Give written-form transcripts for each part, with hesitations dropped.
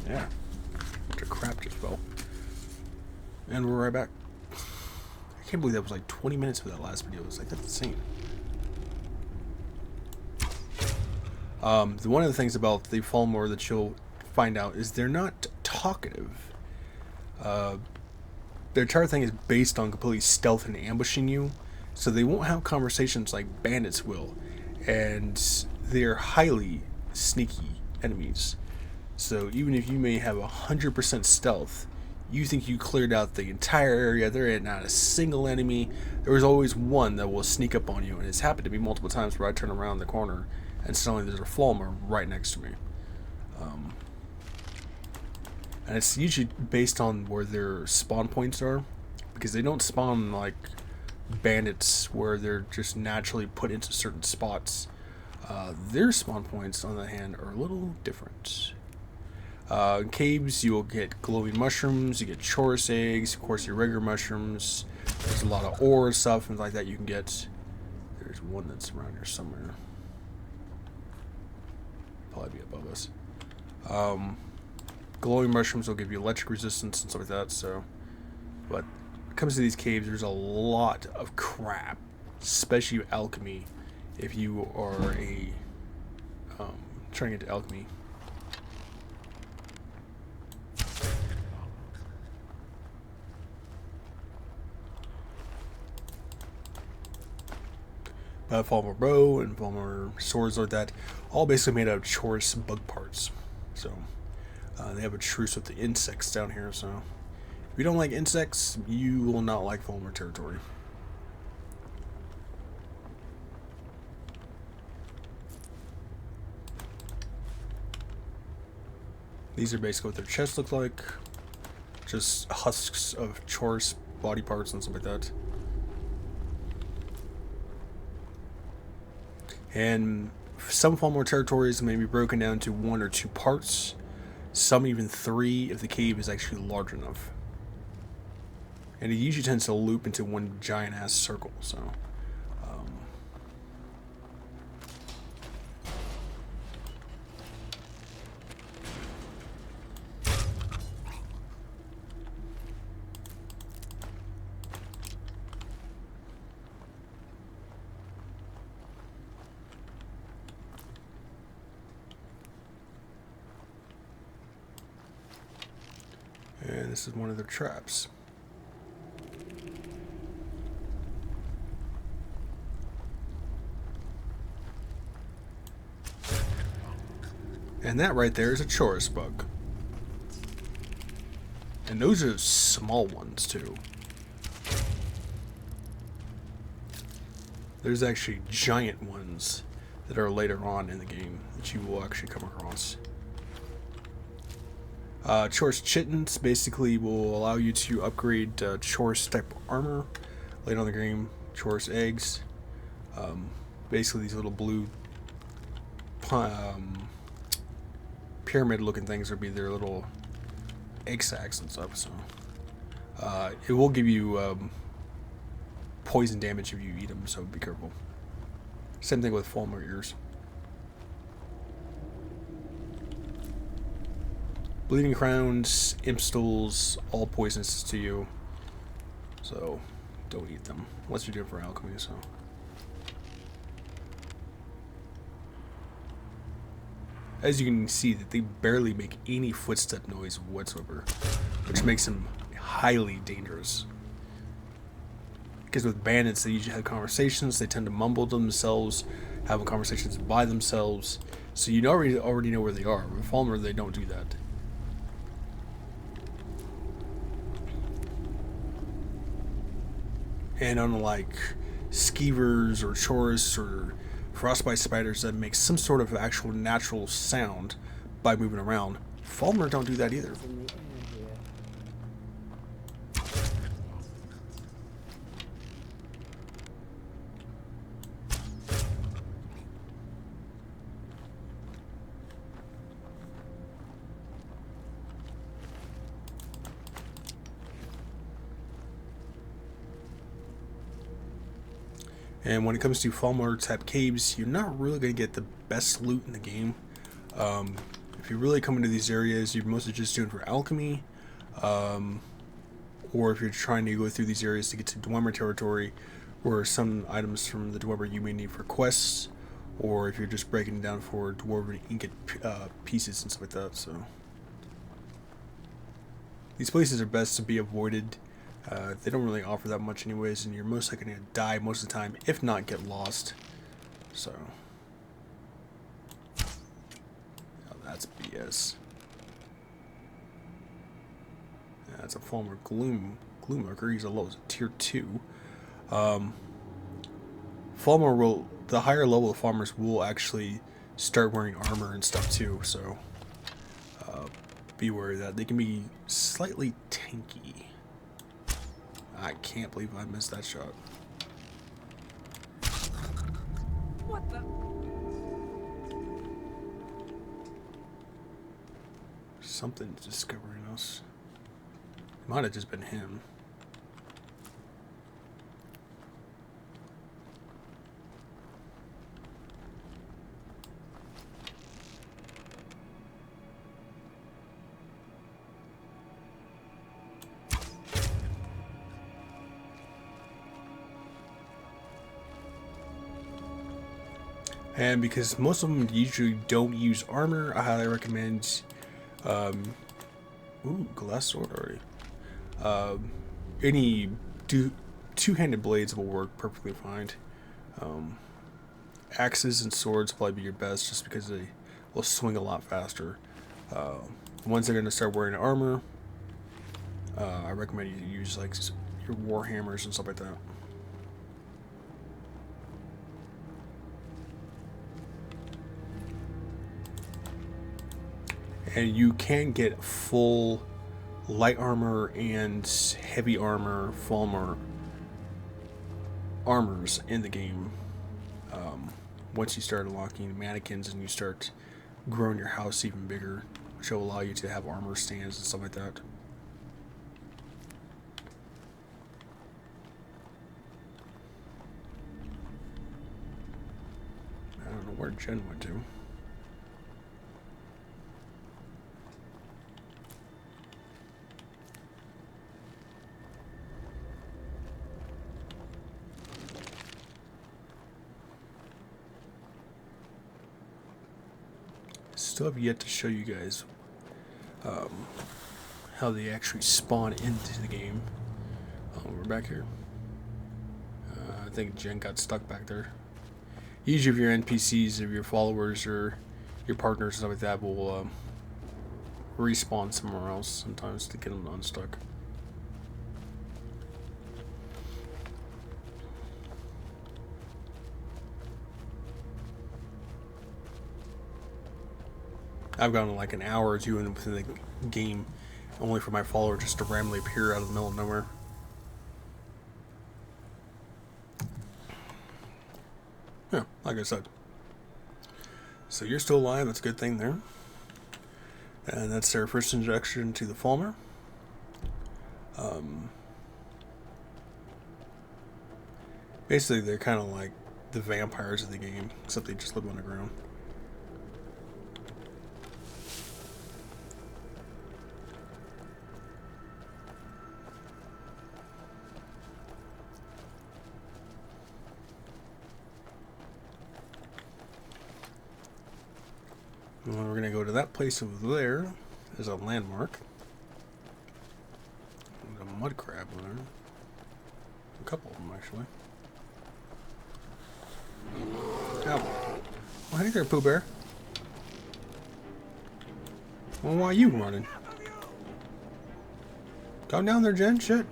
Yeah. Bunch of crap just fell. And we're right back. I can't believe that was like 20 minutes for that last video. It was like, that's insane. One of the things about the Falmer that you'll find out is they're not talkative. Their entire thing is based on completely stealth and ambushing you, so they won't have conversations like bandits will, and they're highly sneaky enemies. So even if you may have 100% stealth, you think you cleared out the entire area, there ain't not a single enemy. There is always one that will sneak up on you, and it's happened to me multiple times where I turn around the corner and suddenly there's a Falmer right next to me. And it's usually based on where their spawn points are, because they don't spawn like bandits where they're just naturally put into certain spots. Their spawn points, on the other hand, are a little different. In caves, you will get glowing mushrooms, you get chorus eggs, of course your regular mushrooms. There's a lot of ore and stuff and like that you can get. There's one that's around here somewhere. Probably be above us. Glowing mushrooms will give you electric resistance and stuff like that, so. But when it comes to these caves, there's a lot of crap, especially alchemy. If you are a trying to get to alchemy. Falmer bow and Falmer swords like that, all basically made out of chorus bug parts. So they have a truce with the insects down here. So if you don't like insects, you will not like Falmer territory. These are basically what their chests look like. Just husks of chorus body parts and stuff like that. And some Falmer territories may be broken down to 1 or 2 parts. Some even 3 if the cave is actually large enough. And it usually tends to loop into one giant ass circle, so. And this is one of their traps. And that right there is a chorus bug. And those are small ones too. There's actually giant ones that are later on in the game that you will actually come across. Chorus chittens basically will allow you to upgrade chorus type armor later on in the game. Chorus eggs. Basically these little blue pyramid looking things would be their little egg sacs and stuff. So it will give you poison damage if you eat them, so be careful. Same thing with Falmer ears. Bleeding crowns, imp stools, all poisonous to you. So don't eat them unless you're doing it for alchemy. So as you can see, that they barely make any footstep noise whatsoever, which makes them highly dangerous. Because with bandits, they usually have conversations. They tend to mumble to themselves, having conversations by themselves. So you already know where they are. With Falmer, they don't do that. And unlike skeevers or chorus or frostbite spiders that make some sort of actual natural sound by moving around, Falmer don't do that either. And when it comes to Falmer type caves, you're not really going to get the best loot in the game. If you really come into these areas, you're mostly just doing for alchemy, or if you're trying to go through these areas to get to Dwemer territory, or some items from the Dwemer you may need for quests, or if you're just breaking down for Dwarven ingot pieces and stuff like that. So these places are best to be avoided. They don't really offer that much anyways, and you're most likely going to die most of the time, if not get lost. So, oh, that's BS. Yeah, that's a former Gloomlurker. He's a low tier 2. Farmer will, the higher level of farmers will actually start wearing armor and stuff too, so be wary of that. They can be slightly tanky. I can't believe I missed that shot. What the? Something's discovering us. It might have just been him. And because most of them usually don't use armor, I highly recommend, ooh, glass sword already. Any two-handed blades will work perfectly fine. Axes and swords will probably be your best, just because they will swing a lot faster. Once they're going to start wearing armor, I recommend you use like your war hammers and stuff like that. And you can get full light armor and heavy armor, full armors in the game. Once you start unlocking mannequins and you start growing your house even bigger, which will allow you to have armor stands and stuff like that. I don't know where Jen went to. Still have yet to show you guys how they actually spawn into the game. We're back here. I think Jen got stuck back there. Usually if your NPCs, if your followers or your partners and stuff like that will respawn somewhere else sometimes to get them unstuck. I've gone like an hour or two within the game, only for my follower just to randomly appear out of the middle of nowhere. Yeah, like I said. So you're still alive, that's a good thing there. And that's their first introduction to the Falmer. Basically, they're kind of like the vampires of the game, except they just live underground. And we're going to go to that place over there. There's a landmark. There's a mud crab over there. A couple of them, actually. Ow. Oh, hey there, Pooh Bear. Well, why are you running? Calm down there, Jen. Shit.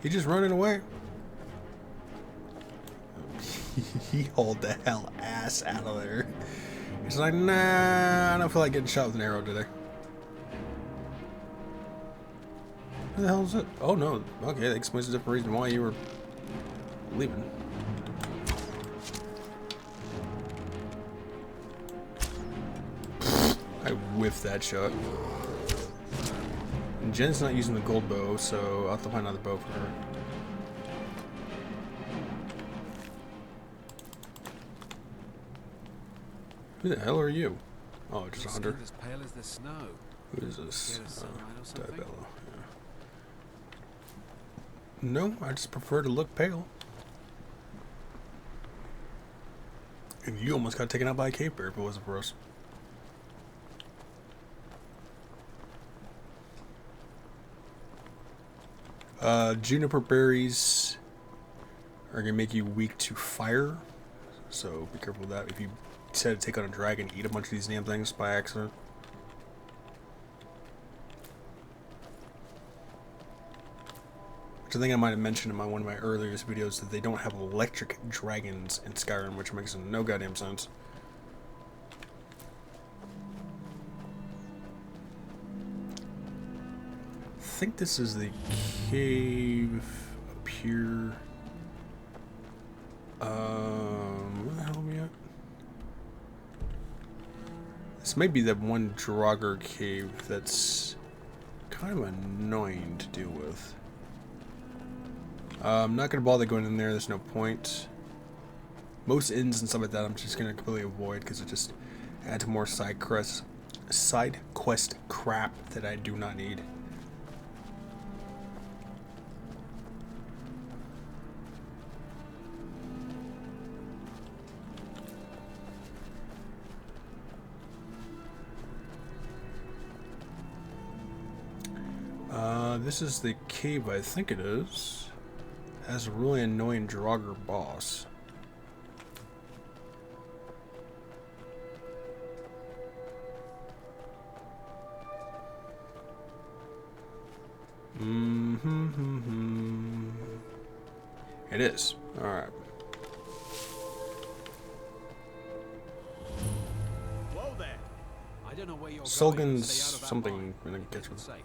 He's just running away. He hauled the hell ass out of there. He's like, nah, I don't feel like getting shot with an arrow today. Who the hell is it? Oh no. Okay, that explains the different reason why you were leaving. I whiffed that shot. And Jen's not using the gold bow, so I'll have to find another bow for her. Who the hell are you? Oh, just a Your hunter. skin as pale as the snow. Who is this? Scared of sunlight or something? Diabello. Yeah. No, I just prefer to look pale. And you almost got taken out by a cave bear if it wasn't for us. Juniper berries are going to make you weak to fire. So be careful of that. If you decide to take on a dragon, eat a bunch of these damn things by accident. Which I think I might have mentioned in one of my earliest videos that they don't have electric dragons in Skyrim, which makes no goddamn sense. I think this is the cave up here. Where the hell are we at? This may be that one Draugr cave that's kind of annoying to deal with. I'm not going to bother going in there, there's no point. Most inns and stuff like that I'm just going to completely avoid because it just adds more side quest crap that I do not need. This is the cave, I think it is. Has a really annoying Draugr boss. It is. Alright. Whoa there. I don't know where you're Soljund's going. Stay out of that something mine. gonna get you. Safe.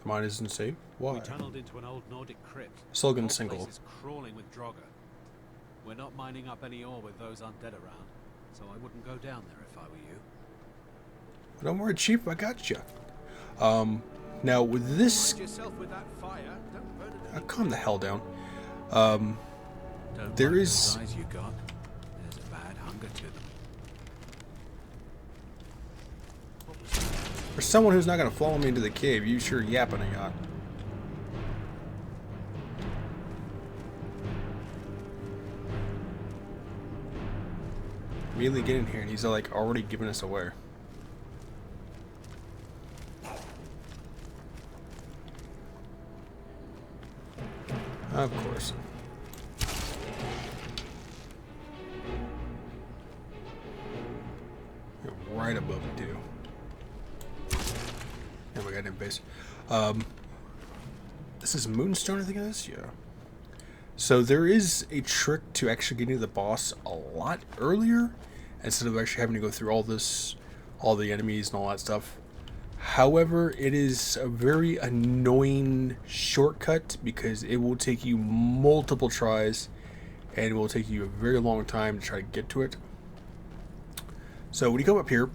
Mine isn't safe. Why? We tunneled into an old Nordic crypt. Soljund The whole place Sinkhole. is crawling with Draugr. We're not mining up any ore with those undead around, so I wouldn't go down there if I were you. Don't worry, Chief. I got you. Now with this, Mind yourself with that fire. Don't burn it. calm the hell down. Don't There like is- those eyes you got. There's a bad hunger to them. For someone who's not gonna follow me into the cave, you sure yapping a yacht. Immediately get in here, and he's like already giving us away. Of course. You're right above it, too. Oh my goddamn base. This is Moonstone, I think it is? Yeah. So there is a trick to actually getting to the boss a lot earlier, instead of actually having to go through all this, all the enemies and all that stuff. However, it is a very annoying shortcut because it will take you multiple tries and it will take you a very long time to try to get to it. So when you come up here,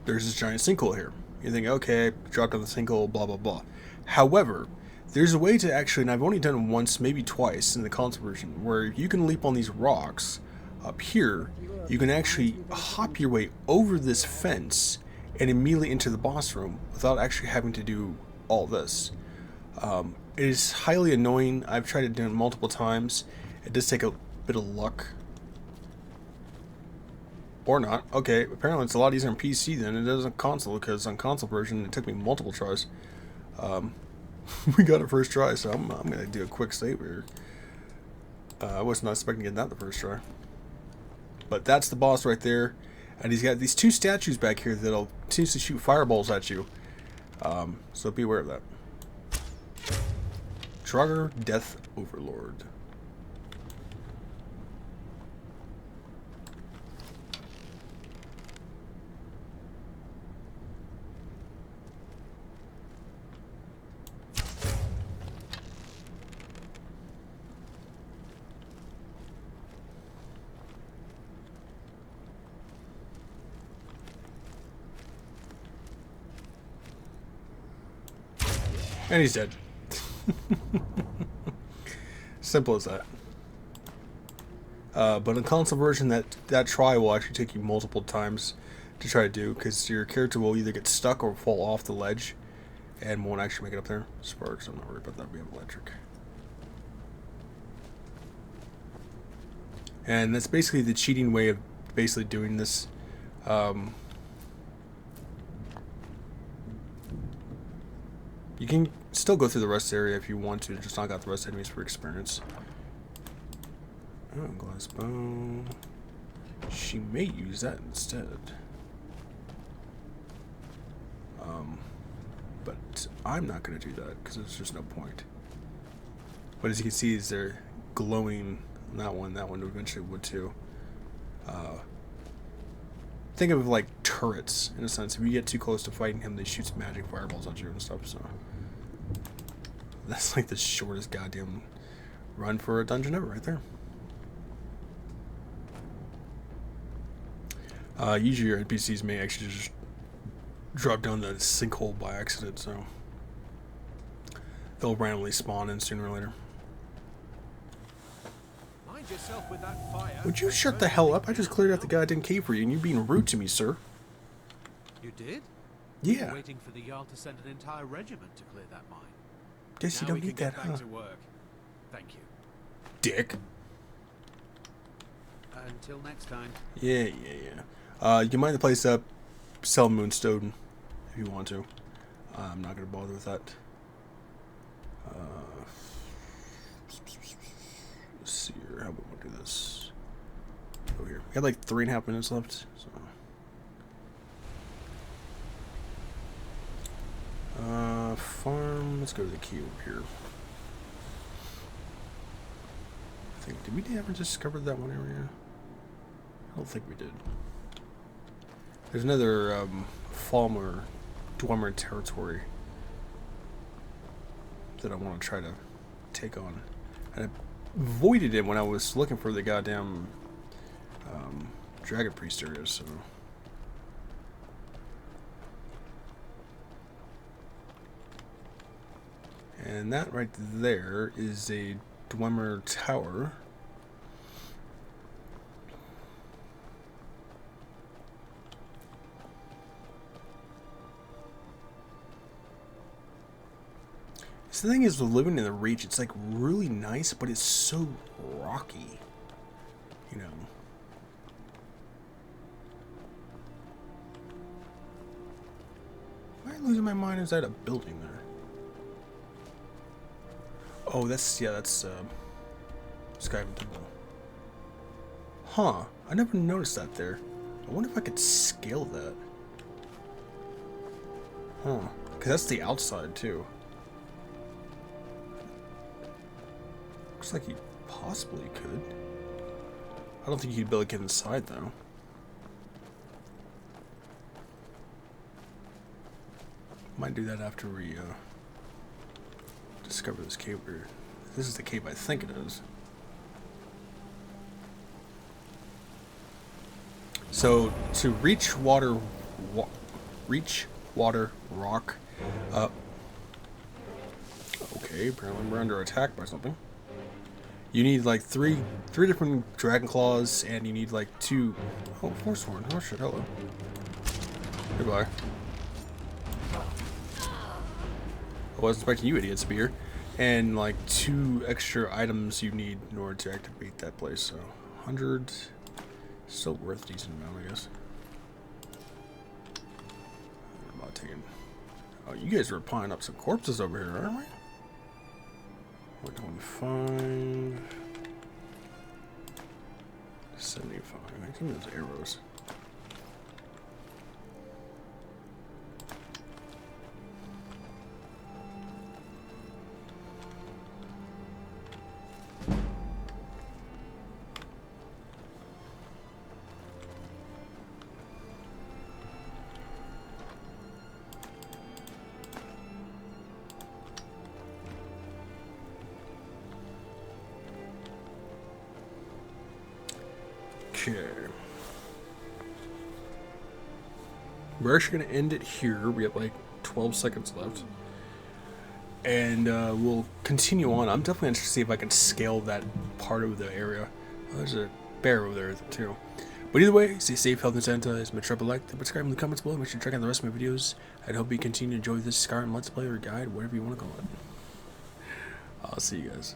there's this giant sinkhole here. You think, okay, drop down the sinkhole, blah, blah, blah. However, there's a way to actually, and I've only done it once, maybe twice in the console version, where you can leap on these rocks up here. You can actually hop your way over this fence and immediately enter the boss room without actually having to do all this. It is highly annoying. I've tried to do it multiple times. It does take a bit of luck. Or not. Okay, apparently it's a lot easier on PC than it is on console, because on console version it took me multiple tries. We got it first try, so I'm going to do a quick save here. I was not expecting to get that the first try. But that's the boss right there. And he's got these two statues back here that'll seems to shoot fireballs at you. So be aware of that. Draugr Death Overlord. And he's dead. Simple as that. But in console version, that try will actually take you multiple times to try to do, because your character will either get stuck or fall off the ledge and won't actually make it up there. Sparks, I'm not worried about that. We have electric. And that's basically the cheating way of basically doing this. You can still go through the rest of the area if you want to, just knock out the rest of the enemies for experience. Oh, glass bow. She may use that instead. But I'm not going to do that because there's just no point. But as you can see, is they're glowing. That one eventually would too. Think of it like turrets in a sense. If you get too close to fighting him, they shoot magic fireballs at you and stuff. So that's like the shortest goddamn run for a dungeon ever, right there. Usually your NPCs may actually just drop down the sinkhole by accident, so they'll randomly spawn in sooner or later. Mind yourself with that fire. Would you shut the hell up? I just cleared out the goddamn cave for you, and you're being rude to me, sir. You did? Yeah. You're waiting for the Jarl to send an entire regiment to clear that mine. Guess you Now don't we need can that, get huh? back to work. Thank you. Dick. Until next time. Yeah. You can mine the place up, sell Moonstone if you want to. I'm not going to bother with that. Let's see here. How about we do this? Go here. We got like 3.5 minutes left. So. Farm. Let's go to the key over here. Did we ever discover that one area? I don't think we did. There's another Falmer Dwemer territory that I want to try to take on. And I avoided it when I was looking for the goddamn Dragon Priest area, so. And that right there is a Dwemer tower. So the thing is, with living in the Reach, it's like really nice, but it's so rocky, you know. Am I losing my mind? Is that a building there? Oh, that's Skyrim Temple. Huh, I never noticed that there. I wonder if I could scale that. Huh, because that's the outside too. Looks like you possibly could. I don't think you'd be able to get inside though. Might do that after we discover this cave. This is the cave I think it is. So to reach water rock. Okay, apparently we're under attack by something. You need like three different dragon claws, and you need like 2. Oh, force horn. Oh shit! Hello. Goodbye. I wasn't expecting you idiots to be here. And like 2 extra items you need in order to activate that place. So 100, still worth a decent amount, I guess. I'm not taking. Oh, you guys were piling up some corpses over here, aren't we? 125, 75. Give me those arrows. Okay. We're actually going to end it here. We have like 12 seconds left. And we'll continue on. I'm definitely interested to see if I can scale that part of the area. Oh, there's a bear over there too. But either way, stay safe, health, and sanitize. Make sure to like, subscribe in the comments below. Make sure to check out the rest of my videos. I hope you continue to enjoy this Skyrim Let's Play or guide, whatever you want to call it. I'll see you guys.